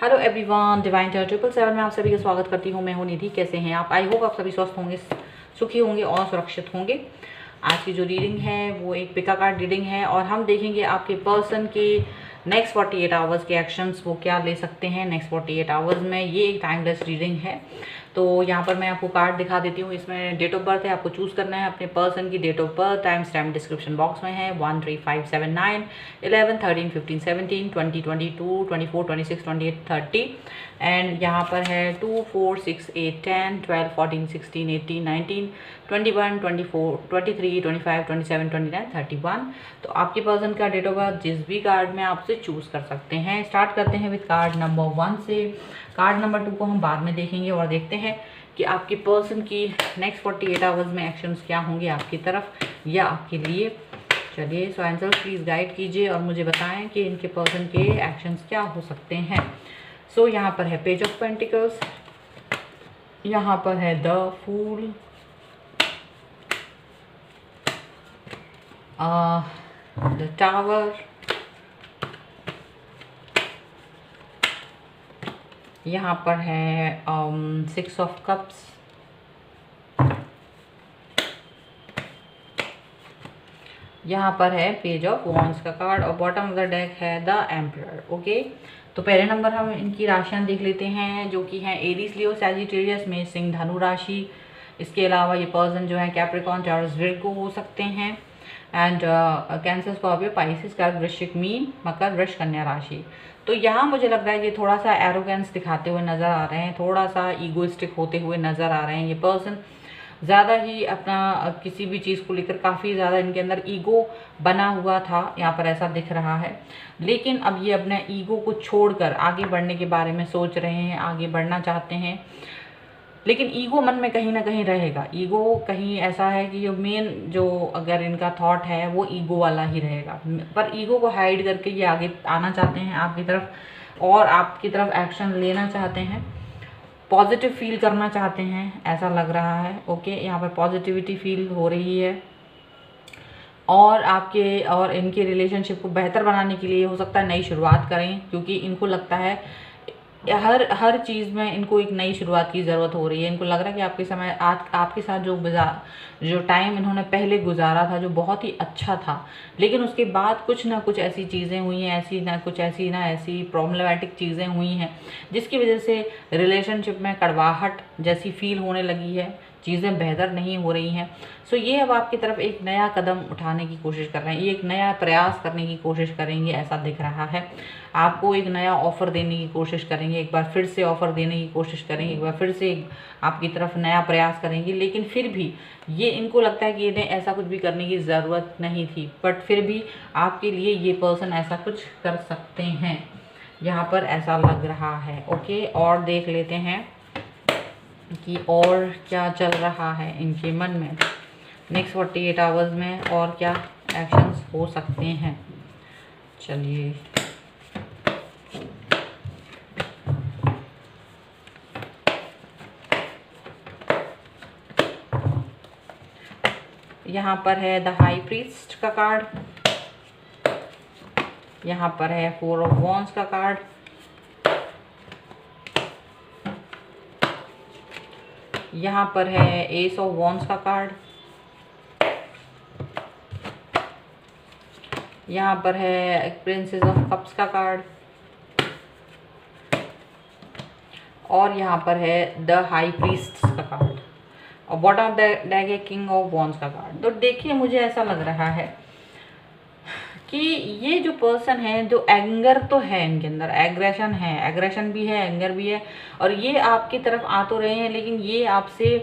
Hello everyone, divine terror 777 में आप सभी का स्वागत करती हूँ। मैं हूँ निधि। कैसे हैं आप? आई होप आप सभी स्वस्थ होंगे, सुखी होंगे और सुरक्षित होंगे। आज की जो रीडिंग है वो एक पिका कार्ड रीडिंग है और हम देखेंगे आपके पर्सन के नेक्स्ट 48 आवर्स के एक्शंस वो क्या ले सकते हैं नेक्स्ट 48 आवर्स में। ये एक टाइमलेस रीडिंग है। तो यहाँ पर मैं आपको कार्ड दिखा देती हूँ। इसमें डेट ऑफ बर्थ है, आपको चूज़ करना है अपने पर्सन की date of birth. Time stamp description box में है। 1 3 5 7 9 11 13 15 17 20 22 24 26 28 30 एंड यहाँ पर है 2 4 6 8 10 12 14 16 18 19 21 24 23 25 27 29 31। तो आपके पर्सन का डेट ऑफ बर्थ जिस भी कार्ड में आपसे चूज़ कर सकते हैं। स्टार्ट करते हैं विद कार्ड नंबर 1 से। कार्ड नंबर 2 को हम बाद में देखेंगे और देखते हैं कि आपके पर्सन की नेक्स्ट 48 आवर्स में एक्शंस क्या होंगे आपकी तरफ या आपके लिए। चलिए, सो एंजल्स प्लीज़ गाइड कीजिए और मुझे बताएं कि इनके पर्सन के एक्शंस क्या हो सकते हैं। सो यहाँ पर है पेज ऑफ पेंटिकल्स, यहाँ पर है द फूल, द टावर, यहाँ पर है 6 ऑफ कप्स, यहाँ पर है पेज ऑफ वॉन्ड्स का कार्ड और बॉटम ऑफ द डेक है द एम्परर। ओके, तो पहले नंबर हम इनकी राशियाँ देख लेते हैं जो कि हैं एरीज, लियो, सैजिटेरियस में सिंह, धनु राशि। इसके अलावा ये पर्सन जो है कैप्रिकॉर्न, टॉरस, विर्गो हो सकते हैं एंड कैंसर, स्कॉर्पियो, पाइसेस, कर्क, वृश्चिक, मीन, मकर, वृष, कन्या राशि। तो यहाँ मुझे लग रहा है ये थोड़ा सा एरोगेंस दिखाते हुए नज़र आ रहे हैं, थोड़ा सा ईगोइस्टिक होते हुए नज़र आ रहे हैं। ये पर्सन ज़्यादा ही अपना किसी भी चीज़ को लेकर काफ़ी ज़्यादा इनके अंदर ईगो बना हुआ था, यहाँ पर ऐसा दिख रहा है। लेकिन अब ये अपने ईगो को छोड़कर आगे बढ़ने के बारे में सोच रहे हैं, आगे बढ़ना चाहते हैं। लेकिन ईगो मन में कहीं ना कहीं रहेगा। ईगो कहीं ऐसा है कि जो मेन जो अगर इनका थॉट है वो ईगो वाला ही रहेगा, पर ईगो को हाइड करके ये आगे आना चाहते हैं आपकी तरफ और आपकी तरफ एक्शन लेना चाहते हैं, पॉजिटिव फील करना चाहते हैं, ऐसा लग रहा है। ओके, यहाँ पर पॉजिटिविटी फील हो रही है और आपके और इनके रिलेशनशिप को बेहतर बनाने के लिए हो सकता है नई शुरुआत करें, क्योंकि इनको लगता है हर चीज़ में इनको एक नई शुरुआत की ज़रूरत हो रही है। इनको लग रहा है कि आपके समय आपके साथ जो टाइम इन्होंने पहले गुजारा था जो बहुत ही अच्छा था, लेकिन उसके बाद कुछ ना कुछ ऐसी चीज़ें हुई हैं, ऐसी प्रॉब्लमेटिक चीज़ें हुई हैं जिसकी वजह से रिलेशनशिप में कड़वाहट जैसी फील होने लगी है, चीज़ें बेहतर नहीं हो रही हैं। सो ये अब आपकी तरफ एक नया कदम उठाने की कोशिश कर रहे हैं, ये एक नया प्रयास करने की कोशिश करेंगे, ऐसा दिख रहा है। आपको एक नया ऑफ़र देने की कोशिश करेंगे, एक बार फिर से ऑफ़र देने की कोशिश करेंगे, एक बार फिर से आपकी तरफ नया प्रयास करेंगे। लेकिन फिर भी ये इनको लगता है कि इन्हें ऐसा कुछ भी करने की ज़रूरत नहीं थी, बट फिर भी आपके लिए ये पर्सन ऐसा कुछ कर सकते हैं, यहाँ पर ऐसा लग रहा है। ओके, और देख लेते हैं कि और क्या चल रहा है इनके मन में नेक्स्ट 48 आवर्स में और क्या एक्शंस हो सकते हैं। चलिए, यहाँ पर है द हाई प्रीस्ट का कार्ड, यहाँ पर है 4 ऑफ वॉन्ड्स का कार्ड, यहाँ पर है एस ऑफ वॉन्ड्स का कार्ड, यहाँ पर है प्रिंसेस ऑफ कप्स का कार्ड और यहाँ पर है द हाई प्रीस्ट का कार्ड और बॉटम ऑफ द डेक है किंग ऑफ वॉन्ड्स का कार्ड। तो देखिए, मुझे ऐसा लग रहा है कि ये जो पर्सन है, जो एंगर तो है इनके अंदर, एग्रेशन है, एग्रेशन भी है, एंगर भी है और ये आपकी तरफ आ तो रहे हैं, लेकिन ये आपसे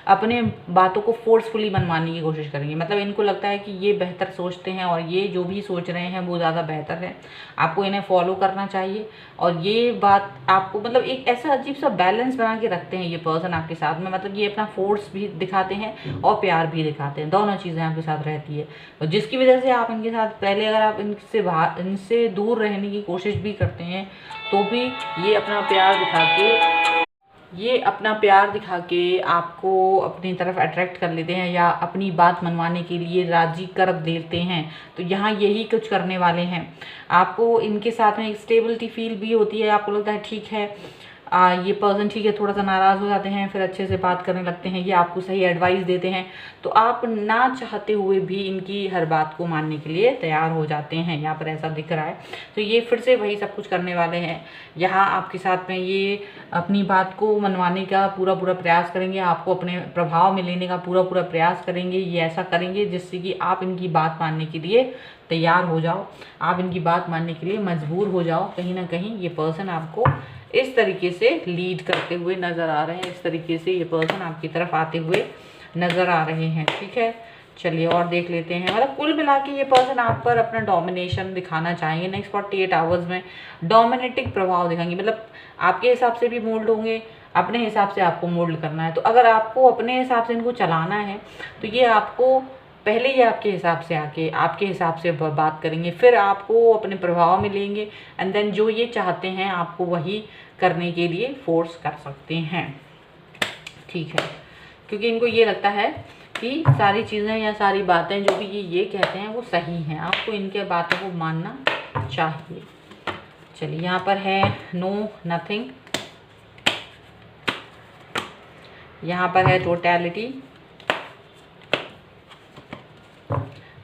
अपने बातों को फोर्सफुली मनवाने की कोशिश करेंगे। मतलब इनको लगता है कि ये बेहतर सोचते हैं और ये जो भी सोच रहे हैं वो ज़्यादा बेहतर है, आपको इन्हें फॉलो करना चाहिए। और ये बात आपको मतलब एक ऐसा अजीब सा बैलेंस बना के रखते हैं ये पर्सन आपके साथ में। मतलब ये अपना फोर्स भी दिखाते हैं और प्यार भी दिखाते हैं, दोनों चीज़ें आपके साथ रहती है, और जिसकी वजह से आप इनके साथ पहले अगर आप इनसे दूर रहने की कोशिश भी करते हैं तो भी ये अपना प्यार दिखा के ये अपना प्यार दिखा के आपको अपनी तरफ अट्रैक्ट कर लेते हैं या अपनी बात मनवाने के लिए राजी कर देते हैं। तो यहाँ यही कुछ करने वाले हैं। आपको इनके साथ में एक स्टेबिलिटी फील भी होती है, आपको लगता है ठीक है ये पर्सन ठीक है, थोड़ा सा नाराज़ हो जाते हैं, फिर अच्छे से बात करने लगते हैं, ये आपको सही एडवाइस देते हैं, तो आप ना चाहते हुए भी इनकी हर बात को मानने के लिए तैयार हो जाते हैं। यहाँ पर ऐसा दिख रहा है। तो ये फिर से वही सब कुछ करने वाले हैं। यहाँ आपके साथ में ये अपनी बात को मनवाने का पूरा प्रयास करेंगे, आपको अपने प्रभाव में लेने का पूरा प्रयास करेंगे। ये ऐसा करेंगे जिससे कि आप इनकी बात मानने के लिए तैयार हो जाओ, आप इनकी बात मानने के लिए मजबूर हो जाओ। कहीं ना कहीं ये पर्सन आपको इस तरीके से लीड करते हुए नज़र आ रहे हैं, इस तरीके से ये पर्सन आपकी तरफ आते हुए नज़र आ रहे हैं। ठीक है, चलिए और देख लेते हैं। मतलब कुल मिला के ये पर्सन आप पर अपना डोमिनेशन दिखाना चाहेंगे। नेक्स्ट 48 आवर्स में डोमिनेटिंग प्रभाव दिखाएंगे, मतलब आपके हिसाब से भी मोल्ड होंगे, अपने हिसाब से आपको मोल्ड करना है। तो अगर आपको अपने हिसाब से इनको चलाना है तो ये आपको पहले ही आपके हिसाब से आके आपके हिसाब से बात करेंगे, फिर आपको अपने प्रभाव में लेंगे, एंड देन जो ये चाहते हैं आपको वही करने के लिए फोर्स कर सकते हैं। ठीक है, क्योंकि इनको ये लगता है कि सारी चीज़ें या सारी बातें जो भी ये कहते हैं वो सही हैं, आपको इनके बातों को मानना चाहिए। चलिए यहाँ पर है नो नथिंग, यहाँ पर है टोटलिटी,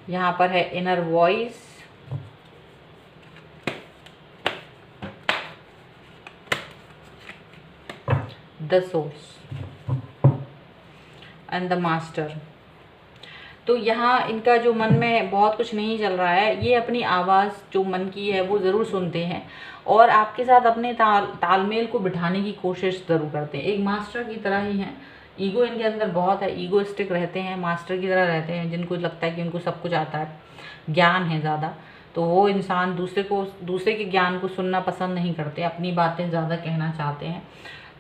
यहाँ पर है inner voice, the source and the master. तो यहाँ इनका जो मन में बहुत कुछ नहीं चल रहा है, ये अपनी आवाज़ जो मन की है वो ज़रूर सुनते हैं और आपके साथ अपने तालमेल को बिठाने की कोशिश ज़रूर करते हैं। एक मास्टर की तरह ही हैं, ईगो इनके अंदर बहुत है, ईगोइस्टिक रहते हैं, मास्टर की तरह रहते हैं, जिनको लगता है कि उनको सब कुछ आता है, ज्ञान है ज़्यादा। तो वो इंसान दूसरे के ज्ञान को सुनना पसंद नहीं करते, अपनी बातें ज़्यादा कहना चाहते हैं।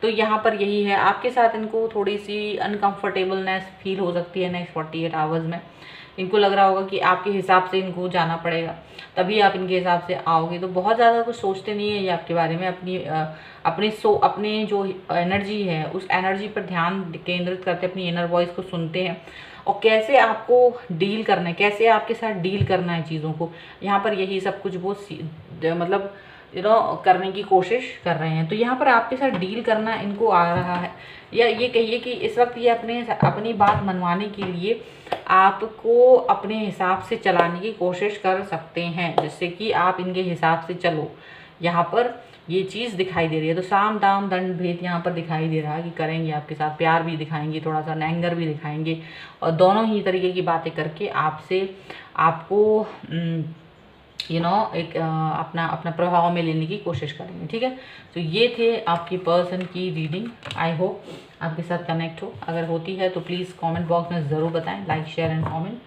तो यहाँ पर यही है, आपके साथ इनको थोड़ी सी अनकंफर्टेबलनेस फील हो सकती है नेक्स्ट 48 आवर्स में। इनको लग रहा होगा कि आपके हिसाब से इनको जाना पड़ेगा, तभी आप इनके हिसाब से आओगे। तो बहुत ज़्यादा कुछ सोचते नहीं है ये आपके बारे में, अपने जो एनर्जी है उस एनर्जी पर ध्यान केंद्रित करते, अपनी इनर वॉइस को सुनते हैं और कैसे आपको डील करना है, कैसे आपके साथ डील करना है चीज़ों को। यहाँ पर यही सब कुछ वो मतलब करने की कोशिश कर रहे हैं। तो यहाँ पर आपके साथ डील करना इनको आ रहा है, या ये कहिए कि इस वक्त ये अपनी बात मनवाने के लिए आपको अपने हिसाब से चलाने की कोशिश कर सकते हैं, जिससे कि आप इनके हिसाब से चलो। यहाँ पर ये चीज़ दिखाई दे रही है। तो साम दाम दंड भेद यहाँ पर दिखाई दे रहा है कि करेंगे आपके साथ, प्यार भी दिखाएंगे, थोड़ा सा एंगर भी दिखाएंगे, और दोनों ही तरीके की बातें करके आपको एक अपना प्रभाव में लेने की कोशिश करेंगे। ठीक है, तो ये थे आपकी पर्सन की रीडिंग। आई होप आपके साथ कनेक्ट हो, अगर होती है तो प्लीज़ कमेंट बॉक्स में ज़रूर बताएं, like share and comment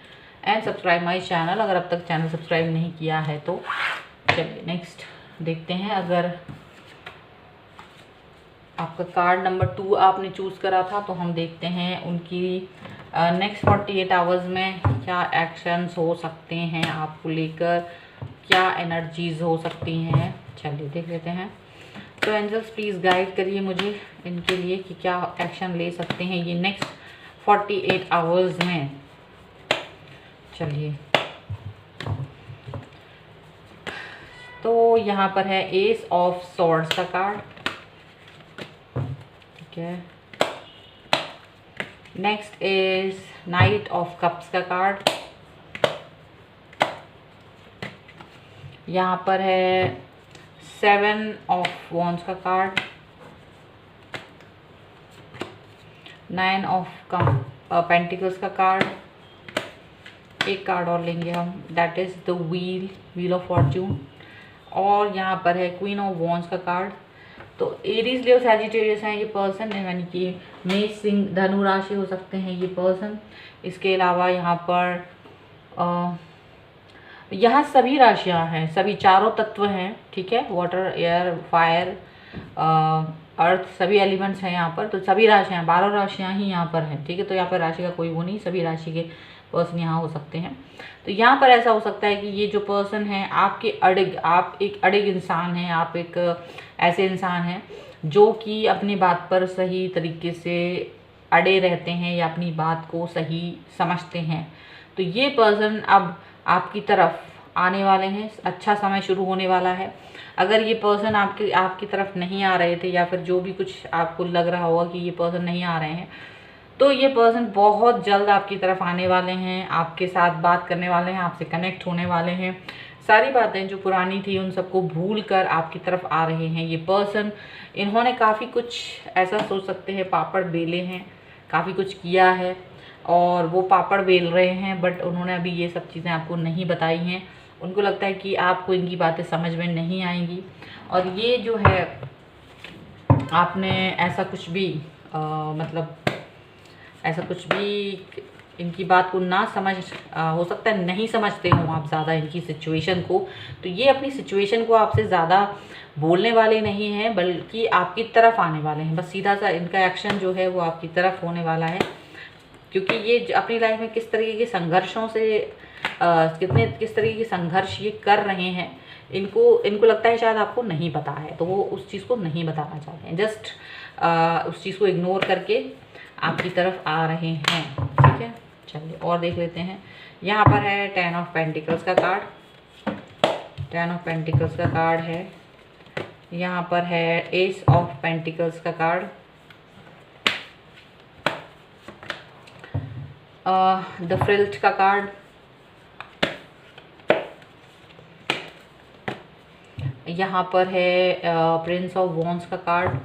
and subscribe my channel, अगर अब तक चैनल सब्सक्राइब नहीं किया है तो। चलिए नेक्स्ट देखते हैं। अगर आपका कार्ड नंबर 2 आपने चूज़ करा था तो हम देखते हैं उनकी नेक्स्ट 48 आवर्स में क्या एक्शंस हो सकते हैं, आपको लेकर क्या एनर्जीज हो सकती हैं। चलिए देख लेते हैं। तो एंजल्स प्लीज़ गाइड करिए मुझे इनके लिए कि क्या एक्शन ले सकते हैं ये नेक्स्ट 48 आवर्स में। चलिए, तो यहाँ पर है एस ऑफ सॉर्ड्स का कार्ड। ठीक है, next is night of cups का कार्ड। यहाँ पर है 7 ऑफ वॉन्ड्स का कार्ड, 9 ऑफ पेंटिकल्स का कार्ड। एक कार्ड और लेंगे हम, that is the wheel of Fortune. और यहाँ पर है क्वीन ऑफ वॉन्ड्स का कार्ड। तो एरीज लियो सैजिटेरियस हैं ये पर्सन, यानी कि मेष सिंह धनु राशि हो सकते हैं ये पर्सन। इसके अलावा यहाँ पर यहाँ सभी राशियाँ हैं, सभी चारों तत्व हैं। ठीक है, वाटर, एयर, फायर, अर्थ, सभी एलिमेंट्स हैं यहाँ पर। तो सभी राशियाँ 12 राशियाँ ही यहाँ पर हैं। ठीक है, तो यहाँ पर राशि का कोई वो नहीं, सभी राशि के पर्सन यहाँ हो सकते हैं। तो यहाँ पर ऐसा हो सकता है कि ये जो पर्सन है आपके अड़िग, आप एक अड़िग इंसान हैं, आप एक ऐसे इंसान हैं जो कि अपनी बात पर सही तरीके से अड़े रहते हैं या अपनी बात को सही समझते हैं। तो ये पर्सन अब आपकी तरफ आने वाले हैं, अच्छा समय शुरू होने वाला है। अगर ये पर्सन आपकी तरफ नहीं आ रहे थे या फिर जो भी कुछ आपको लग रहा होगा कि ये पर्सन नहीं आ रहे हैं, तो ये पर्सन बहुत जल्द आपकी तरफ आने वाले हैं, आपके साथ बात करने वाले हैं, आपसे कनेक्ट होने वाले हैं। सारी बातें जो पुरानी थी उन सबको भूल कर आपकी तरफ आ रहे हैं ये पर्सन। इन्होंने काफ़ी कुछ ऐसा सोच सकते हैं, पापड़ बेले हैं, काफ़ी कुछ किया है और वो पापड़ बेल रहे हैं, बट उन्होंने अभी ये सब चीज़ें आपको नहीं बताई हैं। उनको लगता है कि आपको इनकी बातें समझ में नहीं आएंगी और ये जो है आपने ऐसा कुछ भी मतलब ऐसा कुछ भी इनकी बात को ना समझ हो सकता है नहीं समझते हो आप ज़्यादा इनकी सिचुएशन को। तो ये अपनी सिचुएशन को आपसे ज़्यादा बोलने वाले नहीं हैं, बल्कि आपकी तरफ आने वाले हैं। बस सीधा सा इनका एक्शन जो है वो आपकी तरफ होने वाला है, क्योंकि ये अपनी लाइफ में किस तरीके के संघर्षों से किस तरीके के संघर्ष ये कर रहे हैं, इनको लगता है शायद आपको नहीं पता है, तो वो उस चीज़ को नहीं बताना चाहते हैं। जस्ट उस चीज़ को इग्नोर करके आपकी तरफ आ रहे हैं। ठीक है, चलिए और देख लेते हैं। यहाँ पर है 10 ऑफ पेंटिकल्स का कार्ड, 10 ऑफ पेंटिकल्स का कार्ड है। यहाँ पर है एस ऑफ पेंटिकल्स का कार्ड, द फ्रिल्ट का कार्ड, यहाँ पर है प्रिंस ऑफ वॉन्ड्स का कार्ड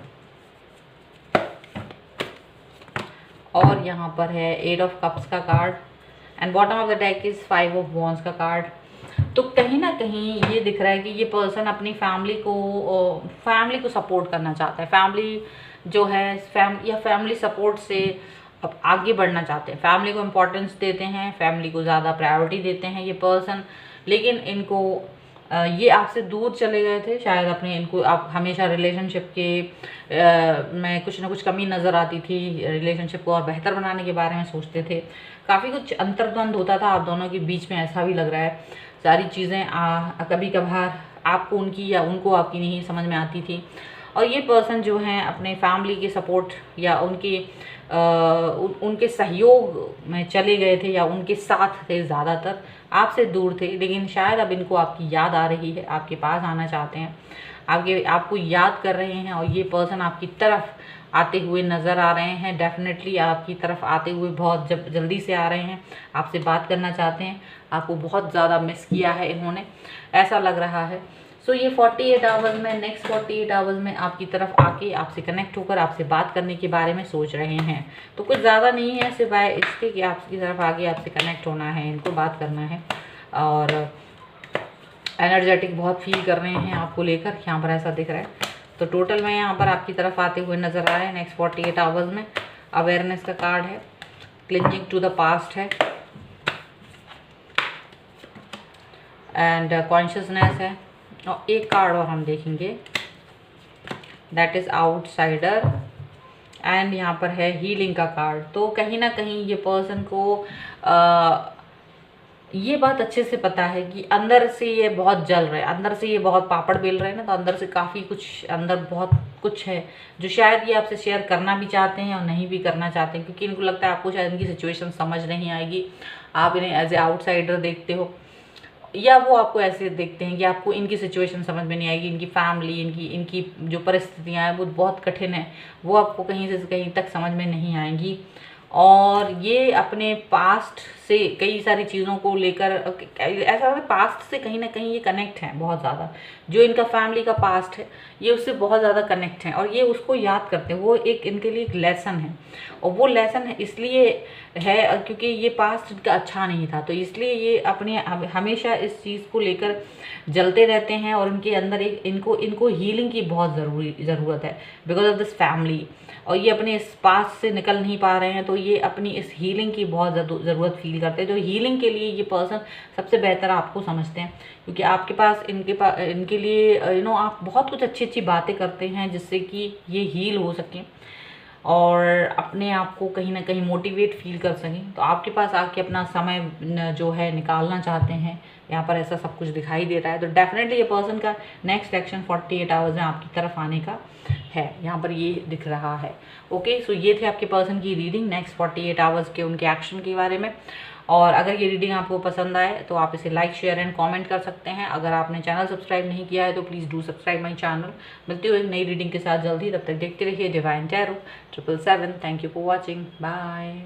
और यहाँ पर है 8 ऑफ कप्स का card and bottom of the deck is 5 of wands का कार्ड। तो कहीं ना कहीं ये दिख रहा है कि ये पर्सन अपनी फैमिली को सपोर्ट करना चाहता है। फैमिली जो है फैमिली सपोर्ट से अब आगे बढ़ना चाहते हैं, फैमिली को इम्पोर्टेंस देते हैं, फैमिली को ज़्यादा प्रायोरिटी देते हैं ये पर्सन। लेकिन इनको ये आपसे दूर चले गए थे शायद इनको आप हमेशा रिलेशनशिप के में कुछ ना कुछ कमी नज़र आती थी, रिलेशनशिप को और बेहतर बनाने के बारे में सोचते थे। काफ़ी कुछ अंतर्द्वंद होता था आप दोनों के बीच में, ऐसा भी लग रहा है। सारी चीज़ें कभी कभार आपको उनकी या उनको आपकी नहीं समझ में आती थी। और ये पर्सन जो हैं अपने फैमिली के सपोर्ट या उनके सहयोग में चले गए थे या उनके साथ थे, ज़्यादातर आपसे दूर थे। लेकिन शायद अब इनको आपकी याद आ रही है, आपके पास आना चाहते हैं, आपको याद कर रहे हैं और ये पर्सन आपकी तरफ आते हुए नज़र आ रहे हैं। डेफिनेटली आपकी तरफ आते हुए बहुत जल्दी से आ रहे हैं, आपसे बात करना चाहते हैं, आपको बहुत ज़्यादा मिस किया है इन्होंने, ऐसा लग रहा है। सो ये 48 आवर्स में, नेक्स्ट 48 आवर्स में आपकी तरफ आके आपसे कनेक्ट होकर आपसे बात करने के बारे में सोच रहे हैं। तो कुछ ज़्यादा नहीं है सिवाय इसके कि आपकी तरफ आगे आपसे कनेक्ट होना है, इनको बात करना है और एनर्जेटिक बहुत फील कर रहे हैं आपको लेकर, यहाँ पर ऐसा दिख रहा है। तो टोटल में यहाँ पर आपकी तरफ आते हुए नज़र आ रहे हैं नेक्स्ट 48 आवर्स में। अवेयरनेस का कार्ड है, क्लिंजिंग टू द पास्ट है एंड कॉन्शियसनेस है। और एक कार्ड और हम देखेंगे, दैट इज़ आउटसाइडर एंड यहाँ पर है हीलिंग का कार्ड। तो कहीं ना कहीं ये पर्सन को ये बात अच्छे से पता है कि अंदर से ये बहुत जल रहे हैं, अंदर से ये बहुत पापड़ बेल रहे हैं ना, तो अंदर से काफ़ी कुछ, अंदर बहुत कुछ है जो शायद ये आपसे शेयर करना भी चाहते हैं और नहीं भी करना चाहते हैं, क्योंकि इनको लगता है आपको शायद इनकी सिचुएशन समझ नहीं आएगी, आप इन्हें एज ए आउटसाइडर देखते हो या वो आपको ऐसे देखते हैं कि आपको इनकी सिचुएशन समझ में नहीं आएगी, इनकी फैमिली, इनकी जो परिस्थितियाँ हैं वो बहुत कठिन है, वो आपको कहीं से कहीं तक समझ में नहीं आएंगी। और ये अपने पास्ट से कई सारी चीज़ों को लेकर ऐसा पास्ट से कहीं ना कहीं ये कनेक्ट हैं बहुत ज़्यादा, जो इनका फैमिली का पास्ट है ये उससे बहुत ज़्यादा कनेक्ट हैं और ये उसको याद करते हैं। वो एक इनके लिए एक लेसन है और वो लेसन है इसलिए है क्योंकि ये पास्ट इनका अच्छा नहीं था, तो इसलिए ये अपने हमेशा इस चीज़ को लेकर जलते रहते हैं और उनके अंदर इनको हीलिंग की बहुत ज़रूरत है बिकॉज ऑफ दिस फैमिली। और ये अपने इस पास्ट से निकल नहीं पा रहे हैं, तो ये अपनी इस हीलिंग की बहुत ज़रूरत फील करते हैं। तो हीलिंग के लिए ये पर्सन सबसे बेहतर आपको समझते हैं, क्योंकि आपके पास इनके लिए आप बहुत कुछ अच्छी अच्छी बातें करते हैं जिससे कि ये हील हो सकें। और अपने आप को कहीं ना कहीं मोटिवेट फील कर सकें, तो आपके पास आके अपना समय जो है निकालना चाहते हैं, यहाँ पर ऐसा सब कुछ दिखाई दे रहा है, तो डेफिनेटली ये पर्सन का नेक्स्ट एक्शन 48 आवर्स में आपकी तरफ आने का है, यहाँ पर ये दिख रहा है। ओके, सो ये थे आपके पर्सन की रीडिंग नेक्स्ट 48 आवर्स के उनके एक्शन के बारे में। और अगर ये रीडिंग आपको पसंद आए तो आप इसे लाइक, शेयर एंड कमेंट कर सकते हैं। अगर आपने चैनल सब्सक्राइब नहीं किया है तो please do subscribe my channel. मिलती हूँ एक नई रीडिंग के साथ जल्दी, तब तक देखते रहिए divine tarot 777। Thank you for watching, bye.